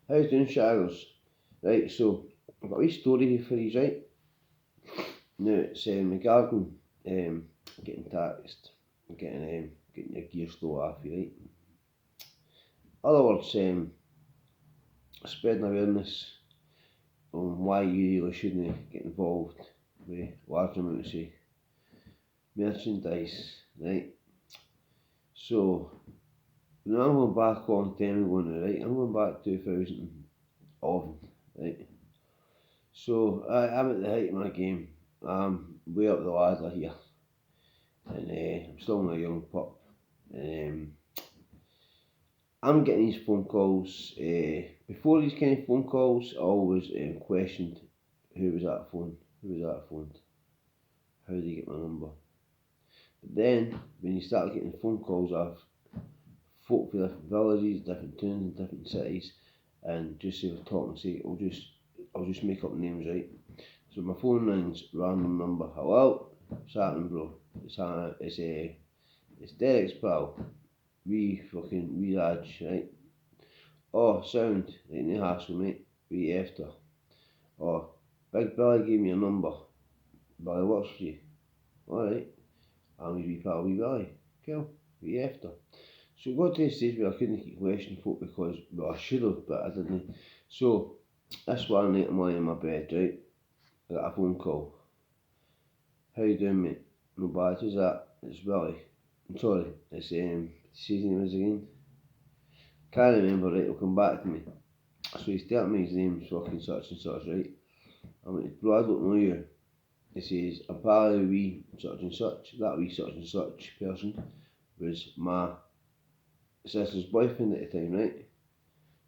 How's doing, shaggers? Right, so I've got a wee story here for you, right? Now it's regarding getting taxed, getting your gear stole off you, right? In other words, spreading awareness on why you really shouldn't get involved with large amounts of merchandise, right? So now I'm going back a long time ago now, right? I'm going back to 2011, right? So I'm at the height of my game. I'm way up the ladder here, and I'm still a young pup. And I'm getting these phone calls. Before these kind of phone calls, I always questioned who was that phone, how did they get my number. But then when you start getting phone calls off folk from different villages, different towns, different cities, and just say we're talking, say I'll just make up names, right? So my phone rings, random number. Hello, what's happening, bro? It's Derek's pal. We Raj, right? Oh, sound, right, no hassle, mate. We after. Oh, Big Billy gave me a number. Billy works for you. Alright, I'm his wee pal, wee Billy. Cool, we after. So it got to the stage where I couldn't keep questioning folk because, well, I should have, but I didn't. So this one night I'm lying in my bed, right? I got a phone call. How you doing, mate? No bad, who's that? It's Billy. I'm sorry, it's say his name is again. Can't remember, right? It'll come back to me. So he's telling me his name's fucking such and such, right? I'm like, bro, I don't know you. He says, I'm pal of wee such and such. That wee such and such person was my sister's boyfriend at the time, right?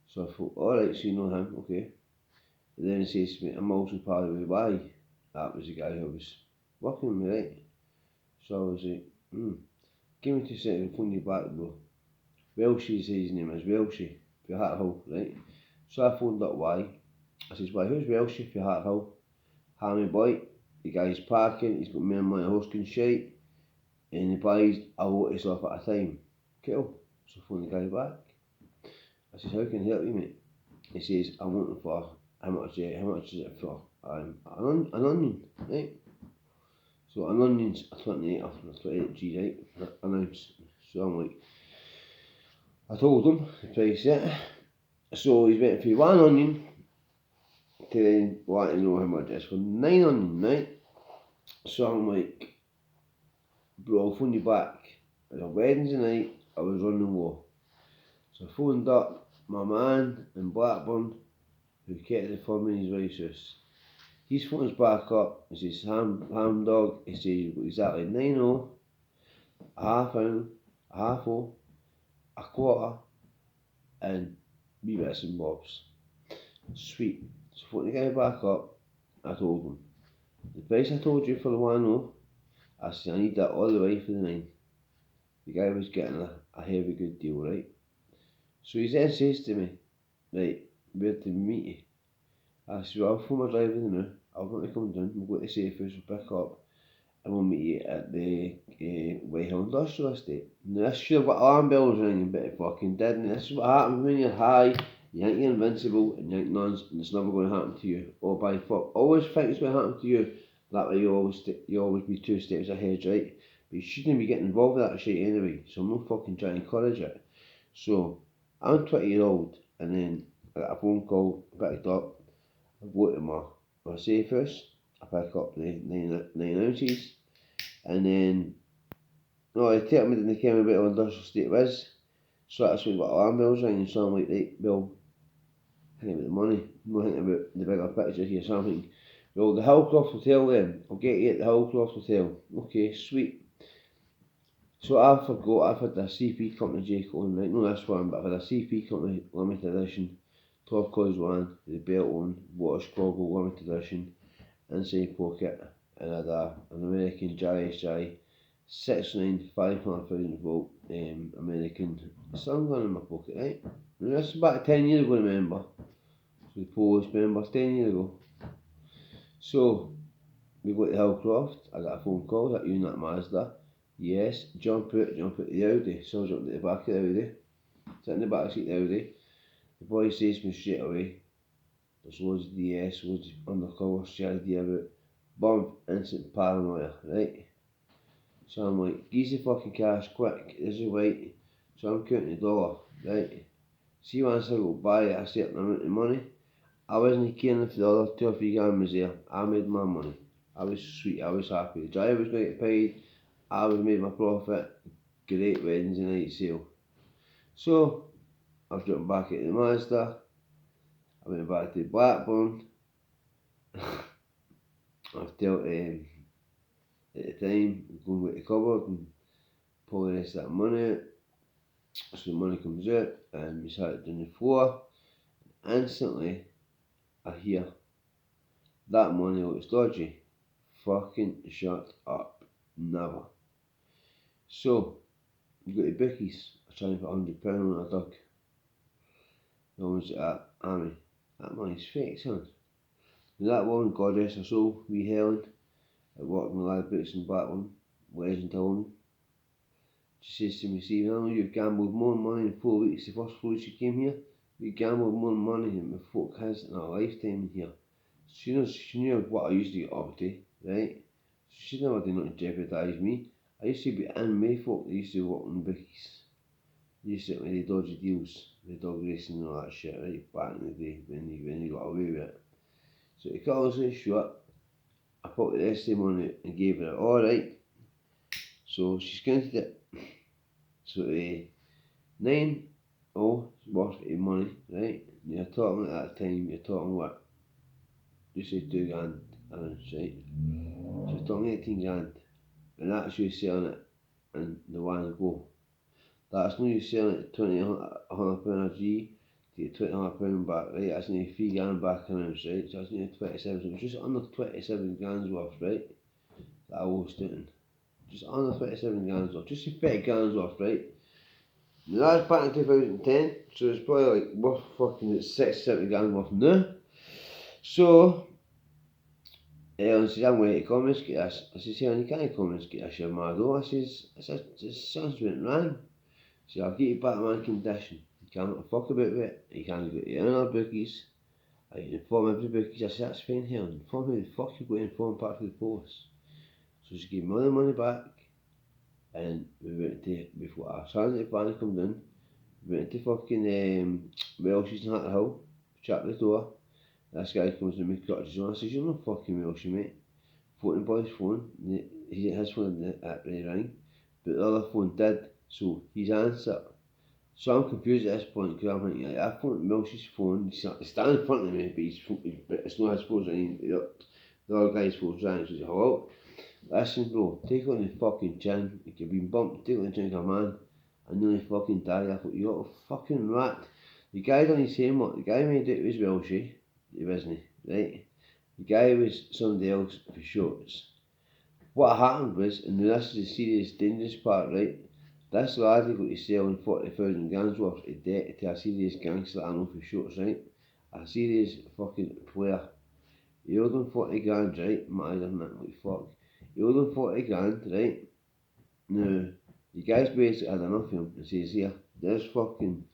So I thought, alright, so you know him, okay. And then he says to me, I'm also pal of wee why. That was the guy who was working with me, right? So I was like, give me 2 seconds, I'll phone you back, bro. Welshie, says his name is Welshie, for Hat Hill, right? So I phoned up why. I says, why, who's Welshie for Hat Hill? Hammy boy, the guy's parking, he's got me and my horse and shite, and he buys a lot of stuff at a time. Cool. So I phone the guy back. I says, how can I help you, mate? He says, I'm looking for, how much is it for? An onion, right? So an onion's a 28 or 28G, right? An ounce. So I'm like, I told him the price, yeah. So he's waiting for one onion to then want to know how much it is for 9 onions, right? So I'm like, bro, I'll phone you back. It was a Wednesday night, I was running low. So I phoned up my man in Blackburn who kept it for me in his wife's house. He phones back up, he says, ham dog, he says exactly 9-0, a half ounce, a half o, a quarter, and wee bits and bobs. Sweet. So phoned the guy back up, I told him, the price I told you for the 1-0, I said I need that all the way for the 9. The guy was getting a heavy good deal, right? So he then says to me, right, where to meet you? I said, well, I'll phone my driver now. I'm going to come down, we'll go to Safehouse, we'll pick up, and we'll meet you at the Whitehill Industrial Estate. Now, this should have got alarm bells ringing, but it fucking didn't. This is what happens when you're high, you think you're invincible, and you think none, and it's never going to happen to you. Oh, by fuck, always think it's going to happen to you. That way you always be 2 steps ahead, right? But you shouldn't be getting involved with that shit anyway, so I'm not fucking trying to encourage it. So, I'm 20-year-old, and then I got a phone call, picked up, I go to my safe house, I pick up the 9 ounces, and then, no, they tell me that they came about how industrial estate was, so that's when got alarm bells ringing, so I'm like, right, well, thinking about the money, I'm not thinking about the bigger picture here, so I'm thinking, well, the Hillcroft Hotel then, I'll get you at the Hillcroft Hotel, okay, sweet. So I forgot, I've had a CP Company J-Cole on, right, not this one, but I've had a CP Company Limited Edition, turquoise one, the belt one, water squabble limited edition, inside pocket, and I had an American JSI 6.9 500,000 volt American stun gun in my pocket, right? Now this is back 10 years ago, remember? So the Polish members 10 years ago. So we go to Hillcroft, I got a phone call, that you in that Mazda? Yes, jump out the Audi. So I jumped at the back of the Audi, sit in the back seat of the Audi. The boy says to me straight away, there's loads of DS, loads of undercover strategy about bomb instant paranoia, right? So I'm like, geez the fucking cash quick, this is right. So I'm counting the dollar, right? See once I go buy a certain amount of money, I wasn't caring if the other 2 or 3 grand was there. I made my money. I was sweet, I was happy. The driver was going to get paid, I was made my profit. Great Wednesday night sale. So I was dropping back at the Mazda, I went back to Blackburn. I felt at the time, going to get the cupboard and pull the rest of that money out. So the money comes out and we sat it down the floor. Instantly, I hear that money looks dodgy. Fucking shut up. Never. So, we go to bookies. I try and put £100 on a duck. No one's at Amy. That money's fake, son. And that woman, God rest her soul, wee Helen, at work in the lad books in Blackburn, legend to woman. She says to me, Stephen, I know you've gambled more money in 4 weeks. The first 4 weeks you came here, you gambled more money than my folk has in a lifetime here. She knew what I used to get up to, right? She never did nothing to jeopardise me. I used to be in my folk that used to work in bookies. They used to get the dodgy deals, the dog racing and all that shit, right? Back in the day when you got away with it. So to cut all this short, I put the rest of the money and gave her it. Alright. So she counted it. So 9 worth of money, right? And you're talking at that time, you're talking what? Just say 2 grand an ounce, right? So you're talking 18 grand. And that's you selling it in the one go. That's no you selling it £20 a G to get £20 back, right? That's nearly 3 grand back an ounce, right? So that's nearly 27, so it's just under 27 grand's worth, right? That I lost out in. Just under 27 grand's worth, just 30 grand's worth, right? Now that's back in 2010, so it's probably like worth fucking 60-70 grand worth now. So, Ellen says, I'm going to comments get this. I says, Helen, you can't comments get this, you're mad. I says, something's went wrong. So I'll get you back to my condition. You can't fuck about with it. You can't go to any other bookies. I can inform every bookies. I said, that's fine, Helen. Inform me the fuck you going to inform part of the post. So she gave me all the money back. And we went to, before our transit van come down, we went to fucking Welsh's in Hatter Hill, shut the door. This guy comes to me, cut his on. I says, you're not fucking Welsh, mate. Phoning boy's phone, his phone didn't ring, but the other phone did, so he's answered. So I'm confused at this point because I'm thinking, I phoned Welsh's phone, he's standing in front of me, but it's not his phone ringing, the other guy's phone's ringing. So he says, hello? Listen, bro, take it on the fucking chin. If you've been bumped, take it on the chin, come on. I nearly fucking died. I thought, you're a fucking rat. The guy done his same work. The guy made it was Welshie. He wasn't, right? The guy was somebody else for shorts. What happened was, and this is the serious, dangerous part, right? This lad got to selling 40,000 grand's worth of debt to a serious gangster I know for shorts, right? A serious fucking player. He owed him 40 grand, right? My eyes are not like fuck. He owed him 40 grand, right? Now, the guy's basically had enough of him and says, here, there's fucking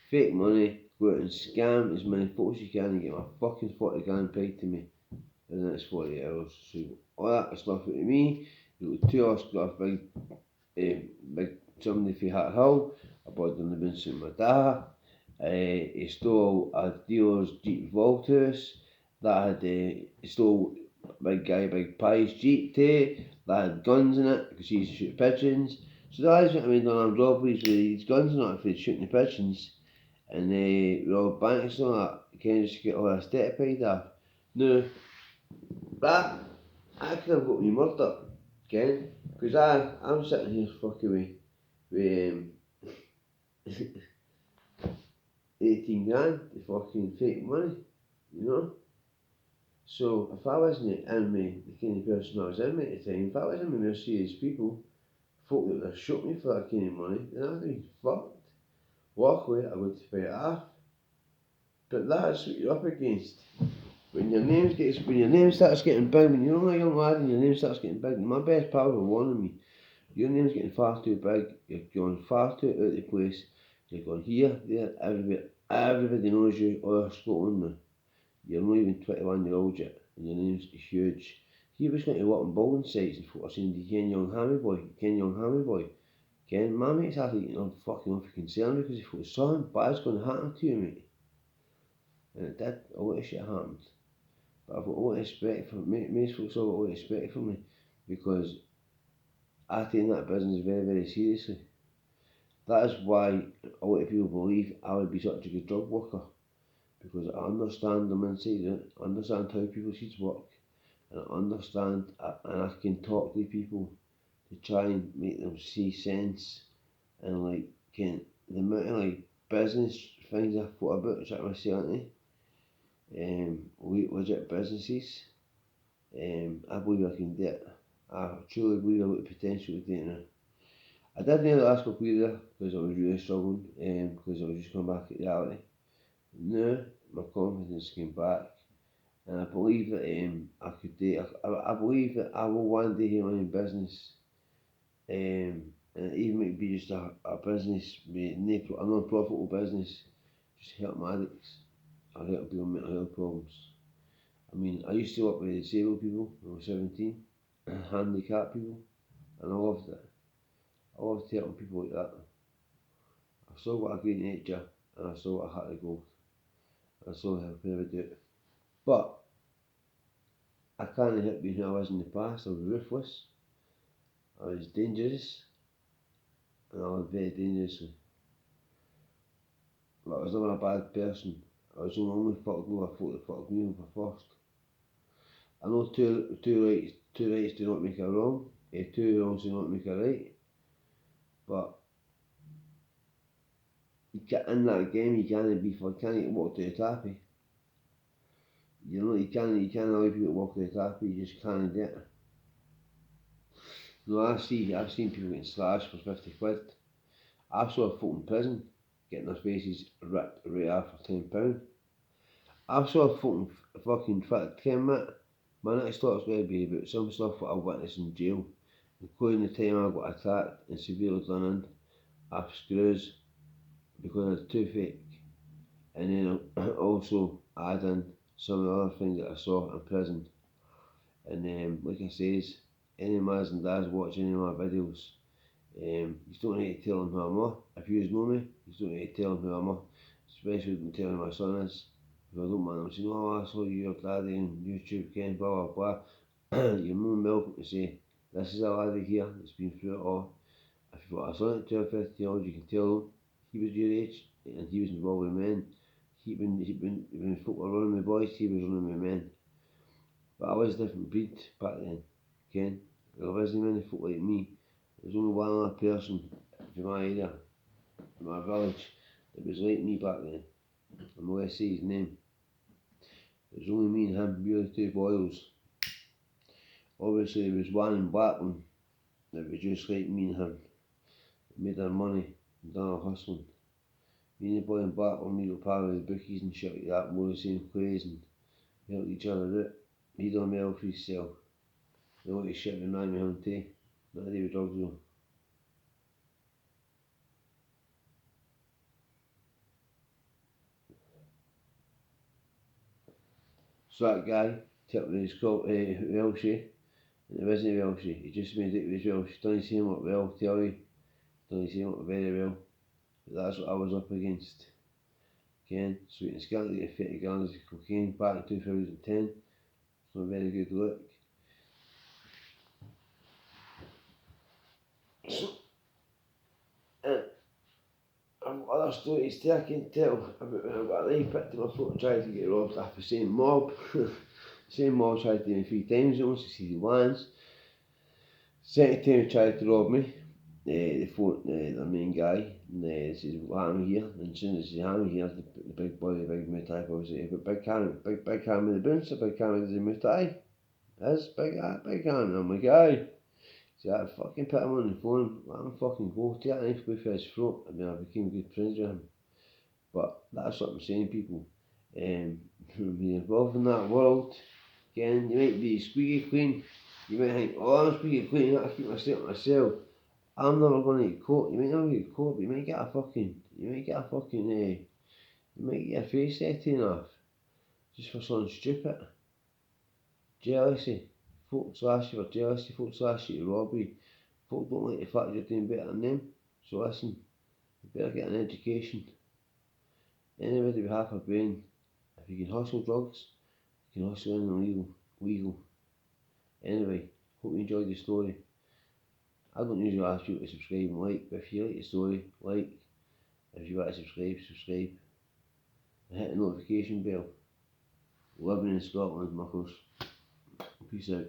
fake money, go out and scam as many folks you can and get my fucking 40 grand paid to me in the next 40 hours. So, all that stuff out of me, you got 2 hours got a big somebody for Hat Hill, I bought them the Vincent my dad. He stole a dealer's Jeep Voltus, that had, he stole Big Pie's Jeep too, that had guns in it because he used to shoot pigeons. So the guys went around on armed robberies with these guns and that for shooting the pigeons, and they robbed banks and all that, kind of just get all this debt paid off. Now, that could have got me murdered, Ken, because I'm sitting here fucking with 18 grand to fucking fake money, you know? So if I wasn't in me, the kind of person I was in me at the time, if I was in me with serious people, folk that would have shot me for that kind of money, then I'd have been fucked. Luckily, I would have paid it off. But that's what you're up against. When your name starts getting big, when you're only a young lad and your name starts getting big, and my best pals were warning me, your name's getting far too big, you're going far too out of the place, you're going here, there, everywhere. Everybody knows you all over Scotland now. You're not even 21-year-old yet, and your name's huge. He was going to work on building sites and folk are saying, do you ken young Hammy boy? You ken young Hammy boy? Ken, my mate's actually getting on fucking off concern because he thought something bad's going to happen to you, mate. And it did. A lot of shit happened. But I've got a lot of respect for me. Most folks have got a lot of respect for me because I take that business very, very seriously. That is why a lot of people believe I would be such a good drug worker, because I understand them inside it, I understand how people's heads work, and I understand and I can talk to people to try and make them see sense and like can the amount of like business things I thought about which I was selling legit businesses. I believe I can do it. I truly believe I've got the potential to do it now. I did nearly last couple of years there because I was really struggling because I was just coming back at reality. Now my confidence came back and I believe that I could do it. I believe that I will one day have my own business and it even might be just a business, a non-profitable business, just help addicts or help people with mental health problems. I mean, I used to work with disabled people when I was 17, handicapped people, and I loved it. I loved helping people like that. I saw what I great nature and I saw what I had to go. I saw how I could never do it. But I can't help being who I was in the past. I was ruthless, I was dangerous, and I was very dangerously. But I was never a bad person. I was only fucked over folk that fucked me over first. I know two rights do not make a wrong, two wrongs do not make a right, but you can't, in that game you can't walk to the tappy. You know, you can't allow people to walk to the tappy, you just can't do it. No, I've seen people getting slashed for 50 quid. I saw folk in prison getting their faces ripped right off for £10. I saw folk in fucking 10 minutes. My next talk's going to be about some stuff that I witnessed in jail, including the time I got attacked and severely done in off screws because I had a toothache, and then also add in some of the other things that I saw in prison. And like I says, any mas and dads watching any of my videos, you don't need to tell them who I'm at. If you know me, you don't need to tell them who I'm at, especially when telling my son is. If I don't mind them saying, oh, I saw your daddy on YouTube, Ken, blah blah blah, you're more than welcome to say, this is a laddie here that's been through it all. If you've got a son at 12, 15 years old, you can tell them he was your age and he was involved with men. When folk were running with boys, he was running with men. But I was a different breed back then, Ken. There wasn't many folk like me. There was only one other person from my area, from my village, that was like me back then. I'm not going to say his name. It was only me and him, we were the two boys. Obviously there was one in Blackburn that was just like me and him. Made our money and done our hustling. Me and the boy in Blackburn, we were part of the bookies and shit like that, more the same plays and helped each other out. He done well for himself. The only shit reminded me of him too. Not to do with drugs though. So that guy took me his Welshie, and it wasn't Welshie, he just made it was Welsh. Doesn't seem like well, tell you. Doesn't seem like very well. But that's what I was up against. Ken, so we can scantily get 30 grams of cocaine back in 2010. It's not a very good look. So, I've got other stories too I can tell about when I got a knife picked in my foot and tried to get robbed off the same mob. Same mob tried to do me 3 times, once succeeded once. Second time he tried to rob me, the main guy, and says, well, I'm here, and as soon as he I'm here, the big boy, the big Muay obviously, but big Cam with the bouncer, big Cam with the Muay that's big Cam, and I'm like, aye. So I fucking put him on the phone, let him fucking go, take that knife away from his throat. I mean, I became good friends with him. But that's what I'm saying, people. When you're involved in that world, again, you might be squeaky clean. You might think, oh, I'm squeaky clean, I keep myself to myself. I'm never going to get caught. You might never get caught, but you might get a fucking, You might get your face taken off just for something stupid. Jealousy. Folk slash you for jealousy, folk slash you to rob you. Folk don't like the fact you're doing better than them. So listen, you better get an education. Anybody with half a brain, if you can hustle drugs, you can hustle anything legal. Anyway, hope you enjoyed the story. I don't usually ask you to subscribe and like, but if you like the story, like. If you want to subscribe. And hit the notification bell. Living in Scotland, muckers. Peace out.